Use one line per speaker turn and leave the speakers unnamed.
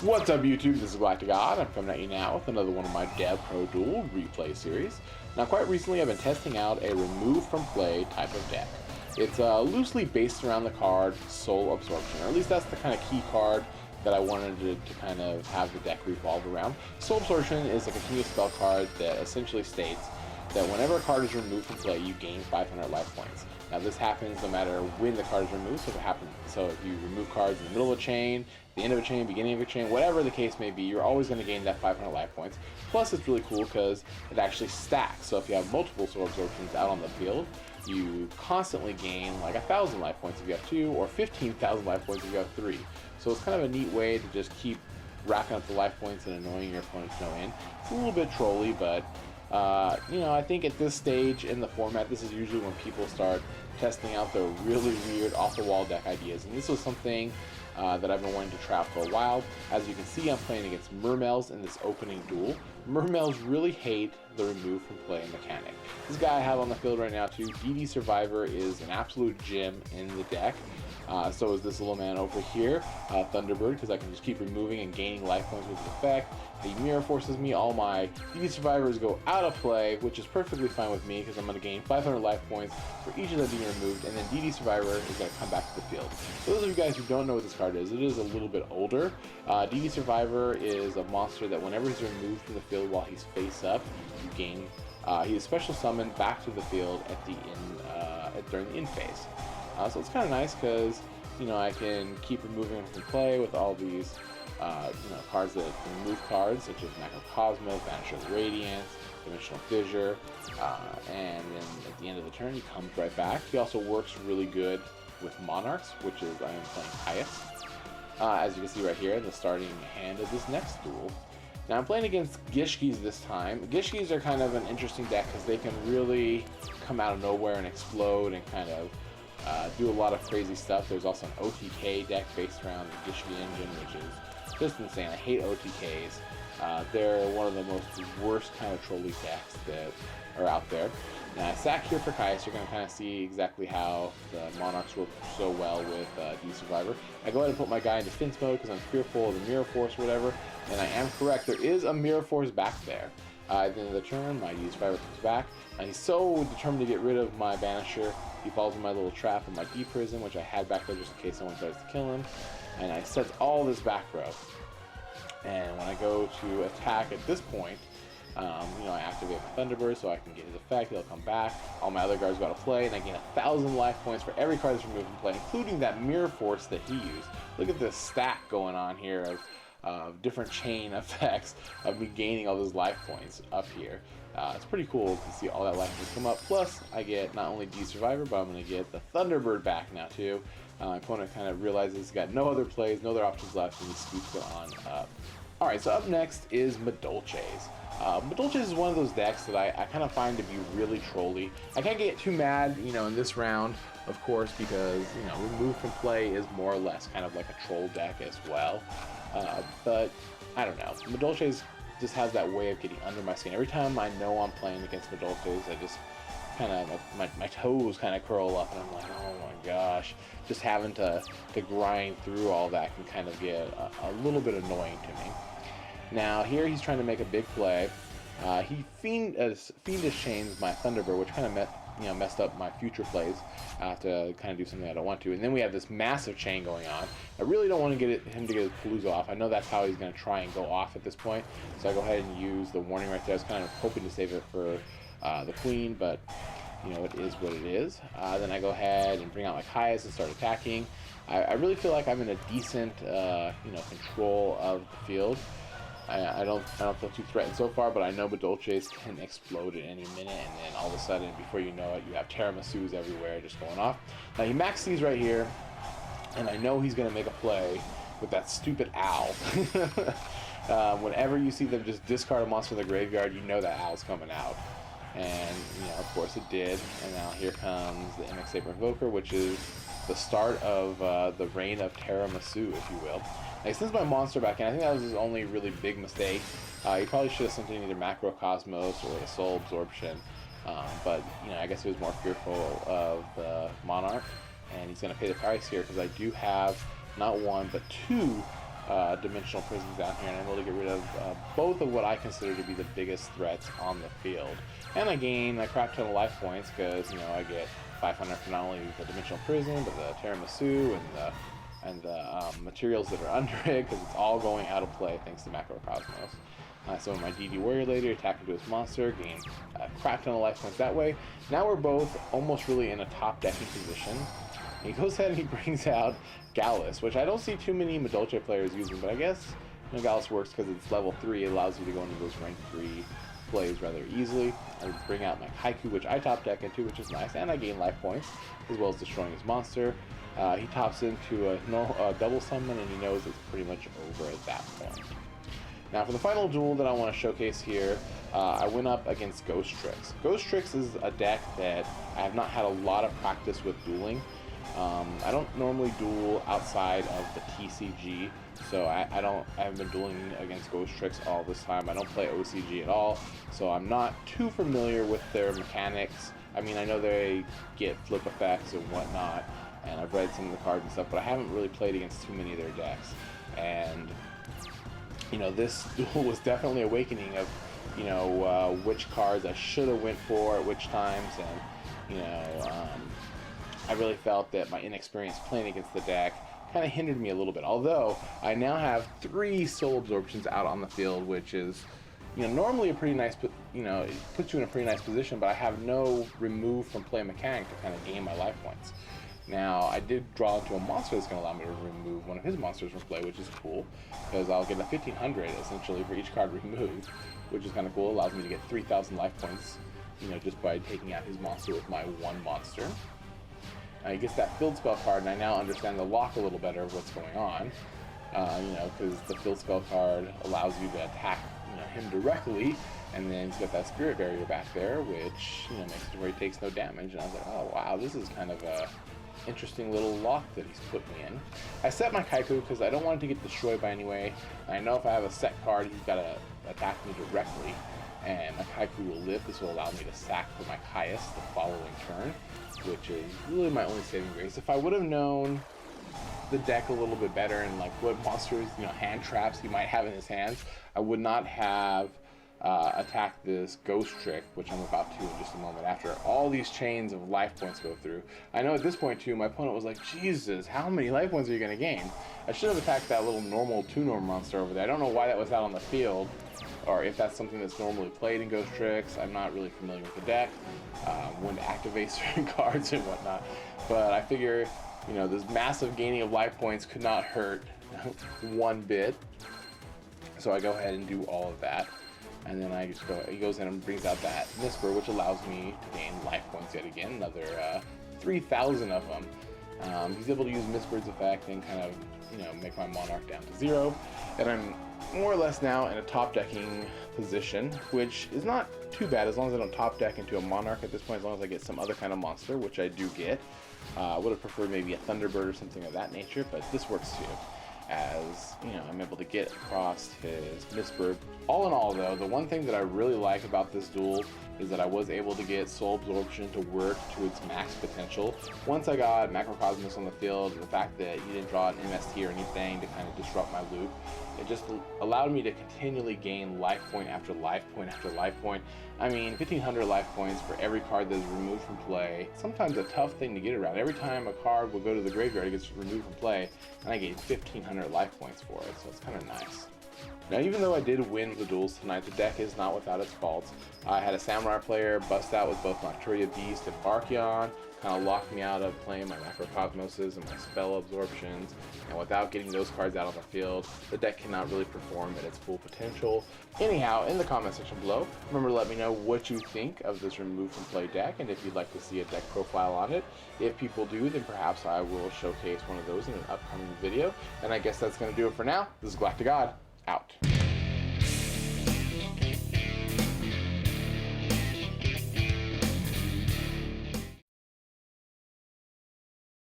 What's up YouTube, this is GalacticGod. I'm coming at you now with another one of my DevPro Duel replay series. Now quite recently I've been testing out a remove from play type of deck. It's loosely based around the card Soul Absorption, or at least that's the kind of key card that I wanted to kind of have the deck revolve around. Soul Absorption is a continuous spell card that essentially states that whenever a card is removed from play, you gain 500 life points. Now this happens no matter when the card is removed, so if you remove cards in the middle of a chain, the end of a chain, beginning of a chain, whatever the case may be, you're always going to gain that 500 life points. Plus it's really cool because it actually stacks, so if you have multiple Soul Absorptions out on the field, you constantly gain like 1,000 life points if you have 2, or 15,000 life points if you have 3. So it's kind of a neat way to just keep racking up the life points and annoying your opponents no end. It's a little bit trolly, but you know, I think at this stage in the format, this is usually when people start testing out their really weird off-the-wall deck ideas, and this was something that I've been wanting to try out for a while. As you can see, I'm playing against Mermels in this opening duel. Mermels really hate the remove from play mechanic. This guy I have on the field right now too, DD Survivor, is an absolute gem in the deck. So is this little man over here, Thunderbird, because I can just keep removing and gaining life points with the effect. He mirror forces me, all my DD Survivors go out of play, which is perfectly fine with me because I'm going to gain 500 life points for each of them being removed, and then DD Survivor is going to come back to the field. For those of you guys who don't know what this card is, it is a little bit older. DD Survivor is a monster that whenever he's removed from the field while he's face up, you gain, he is special summoned back to the field at the during the end phase. So it's kind of nice because, you know, I can keep removing them from play with all these, you know, cards that remove cards, such as Macrocosmos, Vanisher of the Radiance, Dimensional Fissure, and then at the end of the turn he comes right back. He also works really good with Monarchs, which is, I am playing highest, as you can see right here in the starting hand of this next duel. Now I'm playing against Gishkis this time. Gishkis are kind of an interesting deck because they can really come out of nowhere and explode and kind of do a lot of crazy stuff. There's also an OTK deck based around the Gishki engine, which is just insane. I hate OTKs. They're one of the most worst kind of trolley decks that are out there. Now I sack here for Kais. You're going to kind of see exactly how the Monarchs work so well with DD Survivor. I go ahead and put my guy in defense mode because I'm fearful of the Mirror Force or whatever, and I am correct. There is a Mirror Force back there. At the end of the turn, my DD Survivor comes back, and he's so determined to get rid of my Banisher, he falls in my little trap of my D Prison, which I had back there just in case someone tries to kill him, and I set all this back row. And when I go to attack at this point, you know, I activate my Thunderbird so I can get his effect. He'll come back. All my other guards go out of play, and I gain 1,000 life points for every card that's removed from play, including that Mirror Force that he used. Look at this stack going on here of different chain effects of me gaining all those life points up here. It's pretty cool to see all that life points come up. Plus, I get not only DD Survivor, but I'm going to get the Thunderbird back now too. My opponent kind of realizes he's got no other plays, no other options left, and he scoops it on up. Alright, so up next is Madolches. Madolches is one of those decks that I kind of find to be really trolly. I can't get too mad, you know, in this round, of course, because, you know, remove from play is more or less kind of like a troll deck as well. But I don't know. Madolches just has that way of getting under my skin. Every time I know I'm playing against Madolches, I just kind of, my toes kind of curl up, and I'm like, oh my gosh. Just having to grind through all that can kind of get a little bit annoying to me. Now here he's trying to make a big play. He fiendish chains my Thunderbird, which kind of messed up my future plays. I have to kind of do something I don't want to. And then we have this massive chain going on. I really don't want to get him to get his Palooza off. I know that's how he's going to try and go off at this point. So I go ahead and use the warning right there. I was kind of hoping to save it for the Queen, but you know, it is what it is. Then I go ahead and bring out my Caius and start attacking. I really feel like I'm in a decent you know, control of the field. I don't feel too threatened so far, but I know Madolches can explode at any minute, and then all of a sudden, before you know it, you have Tiramisus everywhere just going off. Now he maxed these right here, and I know he's going to make a play with that stupid owl. Whenever you see them just discard a monster in the graveyard, you know that owl's coming out. And, you know, of course it did, and now here comes the MX8 Revoker, which is the start of the reign of Tiramisu, if you will. Now, he sends my monster back in. I think that was his only really big mistake. He probably should have sent in either Macrocosmos or the Soul Absorption, but, you know, I guess he was more fearful of the Monarch, and he's going to pay the price here because I do have not one, but two dimensional prisms down here, and I'm able to get rid of both of what I consider to be the biggest threats on the field. And I gain a crap ton of life points because, you know, I get 500 for not only the dimensional prism, but the tiramisu and the materials that are under it, because it's all going out of play thanks to Macrocosmos. So in my DD Warrior later, attack into his monster, gain a crap ton of life points that way. Now we're both almost really in a top decking position. He goes ahead and he brings out Gallus, which I don't see too many Madolche players using, but I guess, you know, Gallus works because it's level 3. It allows you to go into those rank 3 plays rather easily. I bring out my Haiku, which I top deck into, which is nice, and I gain life points, as well as destroying his monster. He tops into a double summon, and he knows it's pretty much over at that point. Now for the final duel that I want to showcase here, I went up against Ghost Tricks. Ghost Tricks is a deck that I have not had a lot of practice with dueling. I don't normally duel outside of the TCG, so I haven't been dueling against Ghost Tricks all this time. I don't play OCG at all, so I'm not too familiar with their mechanics. I mean, I know they get flip effects and whatnot, and I've read some of the cards and stuff, but I haven't really played against too many of their decks. And, you know, this duel was definitely an awakening of, you know, which cards I should have went for at which times, and, you know, I really felt that my inexperience playing against the deck kind of hindered me a little bit. Although I now have 3 soul absorptions out on the field, which is, you know, normally a pretty nice, you know, it puts you in a pretty nice position, but I have no remove from play mechanic to kind of gain my life points. Now, I did draw into a monster that's going to allow me to remove one of his monsters from play, which is cool, because I'll get a 1500 essentially for each card removed, which is kind of cool. It allows me to get 3,000 life points, you know, just by taking out his monster with my 1 monster. He gets that field spell card, and I now understand the lock a little better of what's going on. You know, because the field spell card allows you to attack, you know, him directly, and then he's got that spirit barrier back there, which, you know, makes it where he takes no damage. And I was like, oh wow, this is kind of a interesting little lock that he's put me in. I set my Kaiku because I don't want it to get destroyed by any way. I know if I have a set card, he's got to attack me directly, and my Kaiku will live. This will allow me to sack for my Caius the following turn, which is really my only saving grace. If I would have known the deck a little bit better and like what monsters, you know, hand traps he might have in his hands, I would not have attacked this Ghost Trick, which I'm about to in just a moment after all these chains of life points go through. I know at this point too, my opponent was like, Jesus, how many life points are you going to gain? I should have attacked that little normal 2-norm monster over there. I don't know why that was out on the field, or if that's something that's normally played in Ghost Tricks. I'm not really familiar with the deck, when to activate certain cards and whatnot. But I figure, you know, this massive gaining of life points could not hurt one bit. So I go ahead and do all of that. And then I just go, he goes in and brings out that Whisper, which allows me to gain life points yet again, another 3,000 of them. He's able to use Whisper's effect and kind of, you know, make my Monarch down to 0. And I'm more or less now in a top decking position, which is not too bad as long as I don't top deck into a Monarch at this point, as long as I get some other kind of monster, which I do get. I would have preferred maybe a Thunderbird or something of that nature, but this works too, as, you know, I'm able to get across his Mistbird. All in all though, the one thing that I really like about this duel is that I was able to get Soul Absorption to work to its max potential. Once I got Macrocosmos on the field, the fact that he didn't draw an MST or anything to kind of disrupt my loop, it just allowed me to continually gain life point after life point after life point. I mean, 1,500 life points for every card that is removed from play, sometimes a tough thing to get around. Every time a card will go to the graveyard, it gets removed from play, and I gained 1,500 life points for it, so it's kind of nice. Now, even though I did win the duels tonight, the deck is not without its faults. I had a Samurai player bust out with both Nocturia Beast and Barkion, kind of locked me out of playing my Macrocosmoses and my spell absorptions, and without getting those cards out on the field, the deck cannot really perform at its full potential. Anyhow, in the comment section below, remember to let me know what you think of this remove from play deck, and if you'd like to see a deck profile on it. If people do, then perhaps I will showcase one of those in an upcoming video. And I guess that's going to do it for now. This is GalacticGod, out.